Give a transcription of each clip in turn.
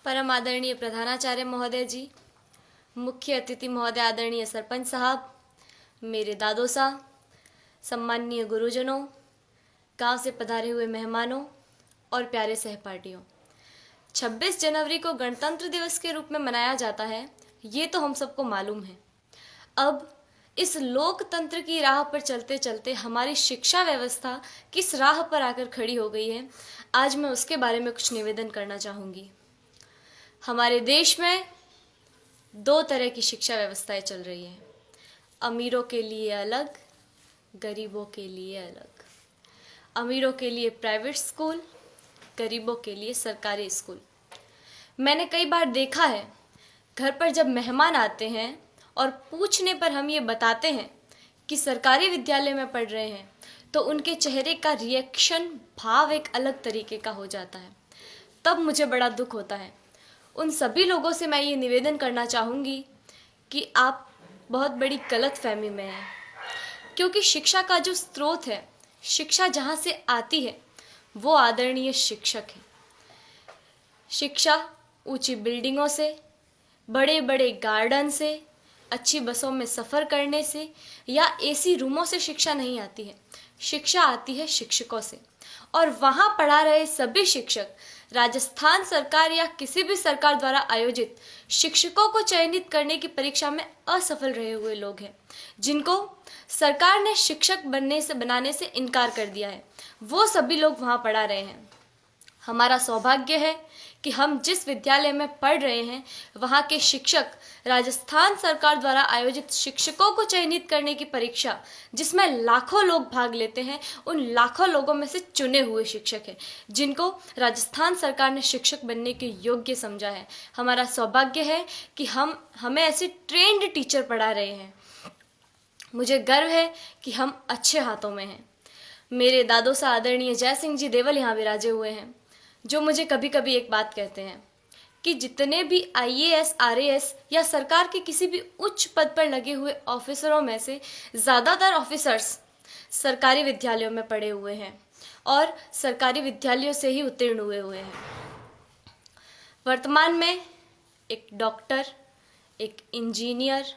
परम आदरणीय प्रधानाचार्य महोदय जी, मुख्य अतिथि महोदय आदरणीय सरपंच साहब, मेरे दादो साहब, सम्माननीय गुरुजनों, गांव से पधारे हुए मेहमानों और प्यारे सहपाठियों। 26 जनवरी को गणतंत्र दिवस के रूप में मनाया जाता है, ये तो हम सबको मालूम है। अब इस लोकतंत्र की राह पर चलते चलते हमारी शिक्षा व्यवस्था किस राह पर आकर खड़ी हो गई है, आज मैं उसके बारे में कुछ निवेदन करना चाहूँगी। हमारे देश में दो तरह की शिक्षा व्यवस्थाएं चल रही हैं, अमीरों के लिए अलग, गरीबों के लिए अलग। अमीरों के लिए प्राइवेट स्कूल, गरीबों के लिए सरकारी स्कूल। मैंने कई बार देखा है, घर पर जब मेहमान आते हैं और पूछने पर हम ये बताते हैं कि सरकारी विद्यालय में पढ़ रहे हैं, तो उनके चेहरे का रिएक्शन, भाव एक अलग तरीके का हो जाता है। तब मुझे बड़ा दुख होता है। उन सभी लोगों से मैं ये निवेदन करना चाहूँगी कि आप बहुत बड़ी गलतफहमी में हैं, क्योंकि शिक्षा का जो स्रोत है, शिक्षा जहाँ से आती है, वो आदरणीय शिक्षक है। शिक्षा ऊंची बिल्डिंगों से, बड़े बड़े गार्डन से, अच्छी बसों में सफ़र करने से या एसी रूमों से शिक्षा नहीं आती है। शिक्षा आती है शिक्षकों से, और वहाँ पढ़ा रहे सभी शिक्षक राजस्थान सरकार या किसी भी सरकार द्वारा आयोजित शिक्षकों को चयनित करने की परीक्षा में असफल रहे हुए लोग हैं, जिनको सरकार ने शिक्षक बनाने से इनकार कर दिया है। वो सभी लोग वहाँ पढ़ा रहे हैं। हमारा सौभाग्य है कि हम जिस विद्यालय में पढ़ रहे हैं, वहाँ के शिक्षक राजस्थान सरकार द्वारा आयोजित शिक्षकों को चयनित करने की परीक्षा, जिसमें लाखों लोग भाग लेते हैं, उन लाखों लोगों में से चुने हुए शिक्षक हैं, जिनको राजस्थान सरकार ने शिक्षक बनने के योग्य समझा है। हमारा सौभाग्य है कि हमें ऐसे ट्रेंड टीचर पढ़ा रहे हैं। मुझे गर्व है कि हम अच्छे हाथों में हैं। मेरे दादो सा आदरणीय जय सिंह जी देवल यहाँ विराजे हुए हैं, जो मुझे कभी कभी एक बात कहते हैं कि जितने भी IAS, RAS या सरकार के किसी भी उच्च पद पर लगे हुए ऑफिसरों में से ज़्यादातर ऑफिसर्स सरकारी विद्यालयों में पढ़े हुए हैं और सरकारी विद्यालयों से ही उत्तीर्ण हुए हैं। वर्तमान में एक डॉक्टर, एक इंजीनियर,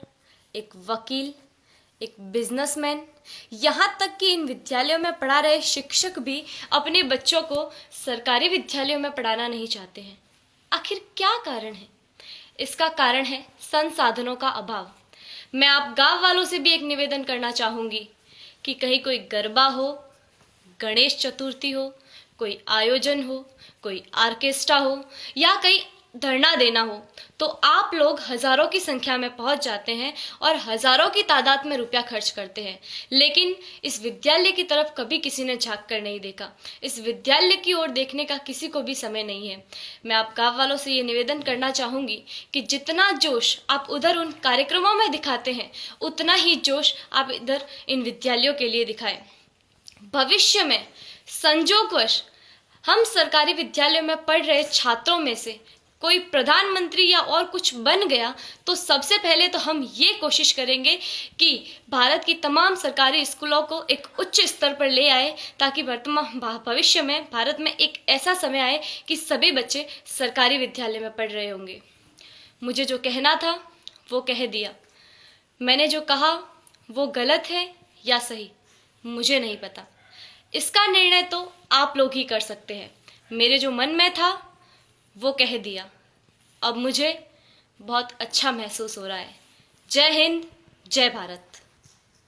एक वकील, एक बिजनेसमैन, यहाँ तक कि इन विद्यालयों में पढ़ा रहे शिक्षक भी अपने बच्चों को सरकारी विद्यालयों में पढ़ाना नहीं चाहते हैं। आखिर क्या कारण है? इसका कारण है संसाधनों का अभाव। मैं आप गांव वालों से भी एक निवेदन करना चाहूँगी कि कहीं कोई गरबा हो, गणेश चतुर्थी हो, कोई आयोजन हो, कोई आर्केस्ट्रा हो या कहीं धरना देना हो, तो आप लोग हज़ारों की संख्या में पहुंच जाते हैं और हज़ारों की तादाद में रुपया खर्च करते हैं, लेकिन इस विद्यालय की तरफ कभी किसी ने झांक कर नहीं देखा। इस विद्यालय की ओर देखने का किसी को भी समय नहीं है। मैं आप गाँव वालों से ये निवेदन करना चाहूँगी कि जितना जोश आप उधर उन कार्यक्रमों में दिखाते हैं, उतना ही जोश आप इधर इन विद्यालयों के लिए दिखाएं। भविष्य में संजोगवश हम सरकारी विद्यालयों में पढ़ रहे छात्रों में से कोई प्रधानमंत्री या और कुछ बन गया, तो सबसे पहले तो हम ये कोशिश करेंगे कि भारत की तमाम सरकारी स्कूलों को एक उच्च स्तर पर ले आए, ताकि वर्तमान भविष्य में भारत में एक ऐसा समय आए कि सभी बच्चे सरकारी विद्यालय में पढ़ रहे होंगे। मुझे जो कहना था वो कह दिया। मैंने जो कहा वो गलत है या सही, मुझे नहीं पता। इसका निर्णय तो आप लोग ही कर सकते हैं। मेरे जो मन में था वो कह दिया। अब मुझे बहुत अच्छा महसूस हो रहा है। जय हिंद, जय भारत।